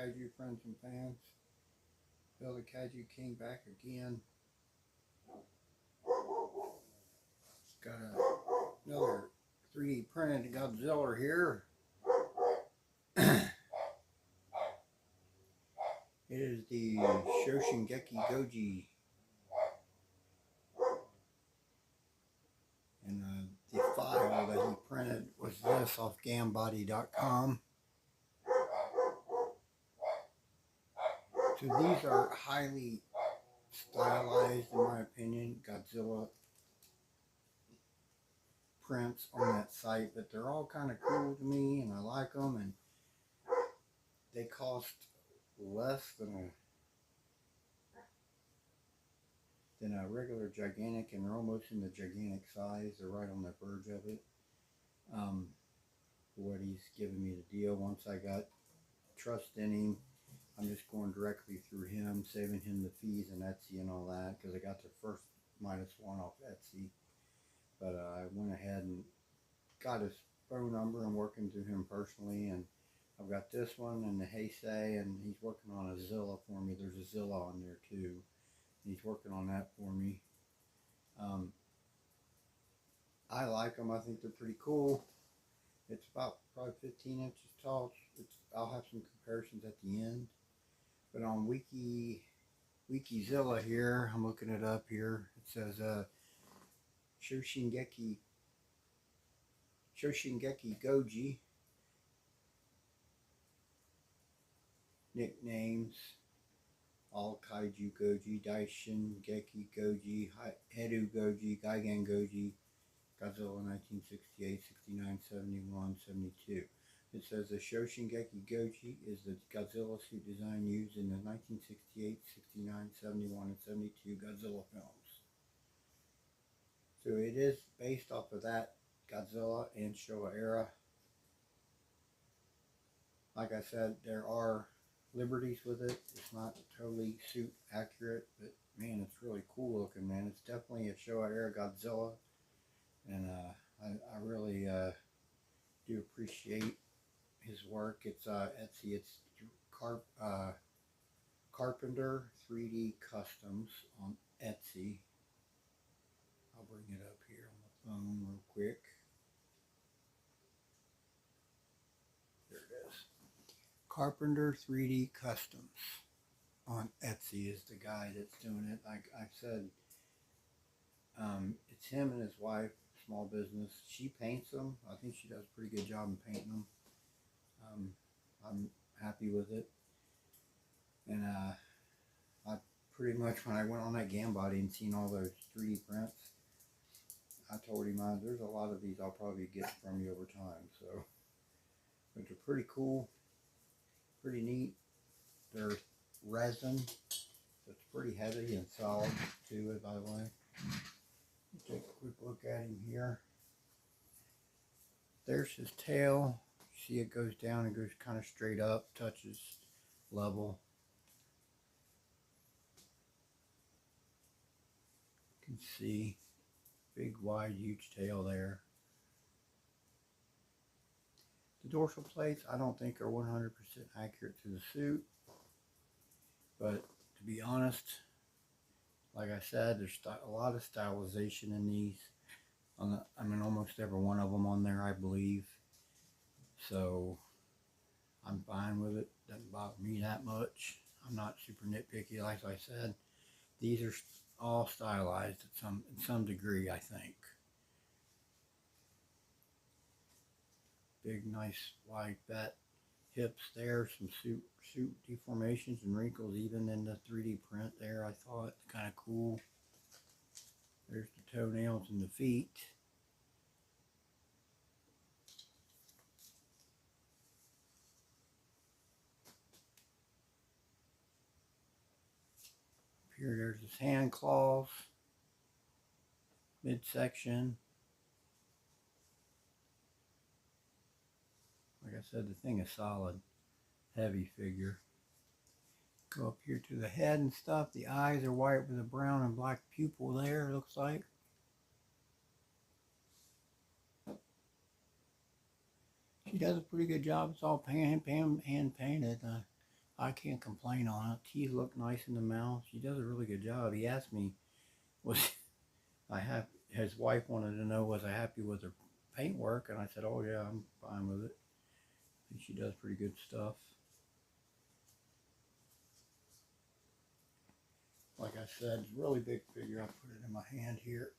kaiju friends and fans. Bill the Kaiju King back again. Got another 3D printed Godzilla here. It is the SoshingekiGoji. And the file that he printed was this off gambody.com. So these are highly stylized, in my opinion, Godzilla prints on that site, but they're all kind of cool to me, and I like them, and they cost less than a regular gigantic, and they're almost in the gigantic size. They're right on the verge of it. What he's giving me the deal, once I got trust in him, I'm just going directly through him, saving him the fees and Etsy and all that, because I got the first -1 off Etsy. But I went ahead and got his phone number and working through him personally, and I've got this one and the Heisei, and he's working on a Zilla for me. There's a Zilla on there too. He's working on that for me. I like them. I think they're pretty cool. It's about probably 15 inches tall. I'll have some comparisons at the end. But on Wikizilla here, I'm looking it up here. It says SoshingekiGoji. Nicknames: all kaiju goji, Daishin Geki Goji, Heru Goji, Gigan Goji, Godzilla 1968, 69, 71, 72. It says the SoshingekiGoji is the Godzilla suit design used in the 1968, 69, 71, and 72 Godzilla films. So it is based off of that Godzilla and Showa era. Like I said, there are liberties with it. It's not totally suit accurate, but man, it's really cool looking, man. It's definitely a Showa era Godzilla, and I really do appreciate his work. It's Etsy. It's Carpenter 3D Customs on Etsy. I'll bring it up here on the phone real quick. There it is. Carpenter 3D Customs on Etsy is the guy that's doing it. Like I said, it's him and his wife, small business. She paints them. I think she does a pretty good job in painting them. I'm happy with it. And I pretty much, when I went on that Gambody and seen all those 3D prints, I told him there's a lot of these I'll probably get from you over time. So, but they're pretty cool. Pretty neat. They're resin, so it's pretty heavy and solid too, by the way. Take a quick look at him here. There's his tail. You see it goes down and goes kind of straight up, touches level. You can see big, wide, huge tail there. The dorsal plates, I don't think are 100% accurate to the suit, but to be honest, like I said, there's a lot of stylization in these. I mean, almost every one of them on there, I believe. So I'm fine with it. Doesn't bother me that much. I'm not super nitpicky, like I said. These are all stylized in some degree, I think. Big, nice, wide, fat hips there. Some suit deformations and wrinkles even in the 3D print there. I thought kind of cool. There's the toenails and the feet. Up here, there's his hand claws, midsection. Like I said, the thing is solid, heavy figure. Go up here to the head and stuff. The eyes are white with a brown and black pupil there, it looks like. She does a pretty good job. It's all hand painted. I can't complain on it. Teeth look nice in the mouth. She does a really good job. He asked me, was his wife wanted to know, was I happy with her paint work? And I said, oh yeah, I'm fine with it. I think she does pretty good stuff. Like I said, it's a really big figure. I'll put it in my hand here.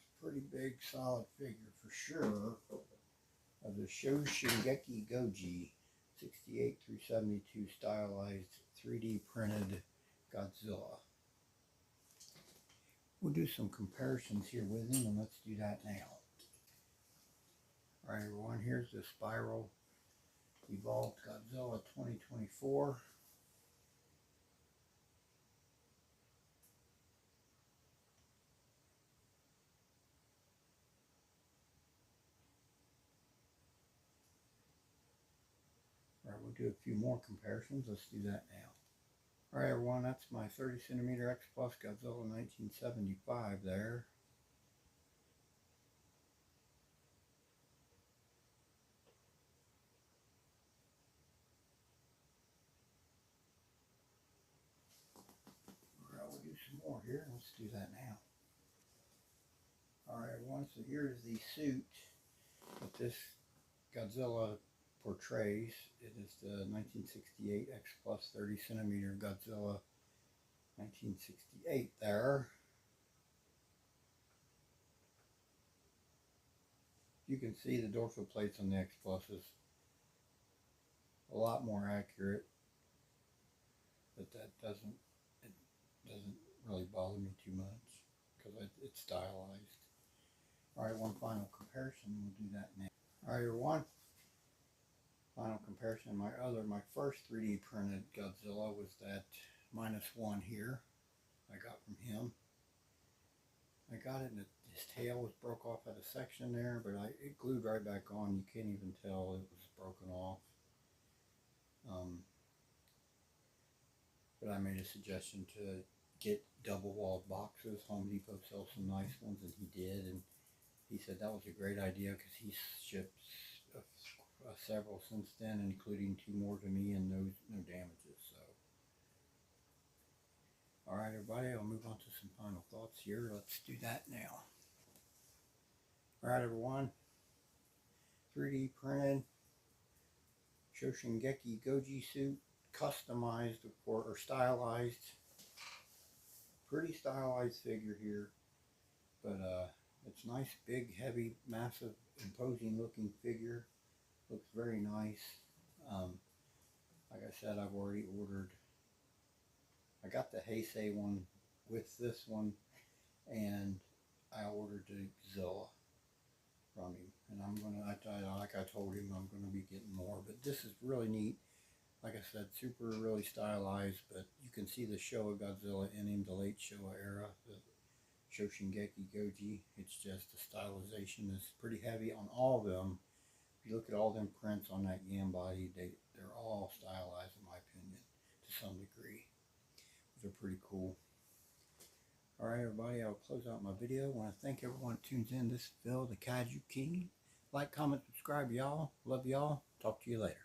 It's a pretty big, solid figure for sure of the SoshingekiGoji 68 through 72 stylized 3D printed Godzilla. We'll do some comparisons here with him, and let's do that now. Alright everyone, here's the Spiral Evolved Godzilla 2024. Alright, we'll do a few more comparisons. Let's do that now. Alright everyone, that's my 30 centimeter X Plus Godzilla 1975 there. Alright, we'll do some more here. Let's do that now. Alright everyone, so here's the suit that this Godzilla portrays. It is the 1968 X Plus 30 centimeter Godzilla 1968 there. You can see the dorsal plates on the X Plus is a lot more accurate, but it doesn't really bother me too much because it's stylized. Alright, one final comparison. We'll do that now. Alright everyone, final comparison. My first 3D printed Godzilla was that -1 here I got from him. I got it and his tail was broke off at a section there, but it glued right back on. You can't even tell it was broken off. But I made a suggestion to get double-walled boxes. Home Depot sells some nice ones, and he did, and he said that was a great idea because he shipped several since then, including 2 more to me, and no damages. So, all right, everybody, I'll move on to some final thoughts here. Let's do that now. All right, everyone, 3D printed SoshingekiGoji suit, customized or stylized. Pretty stylized figure here, but it's nice, big, heavy, massive, imposing looking figure. Looks very nice. Like I said, I've already ordered. I got the Heisei one with this one, and I ordered the Godzilla from him. And like I told him, I'm gonna be getting more. But this is really neat. Like I said, really stylized. But you can see the Showa Godzilla in him, the late Showa era, the SoshingekiGoji. It's just the stylization is pretty heavy on all of them. If you look at all them prints on that Yam body, they're all stylized in my opinion to some degree. They're pretty cool. Alright everybody, I'll close out my video. I want to thank everyone who tunes in. This is Phil, the Kaiju King. Like, comment, subscribe, y'all. Love y'all. Talk to you later.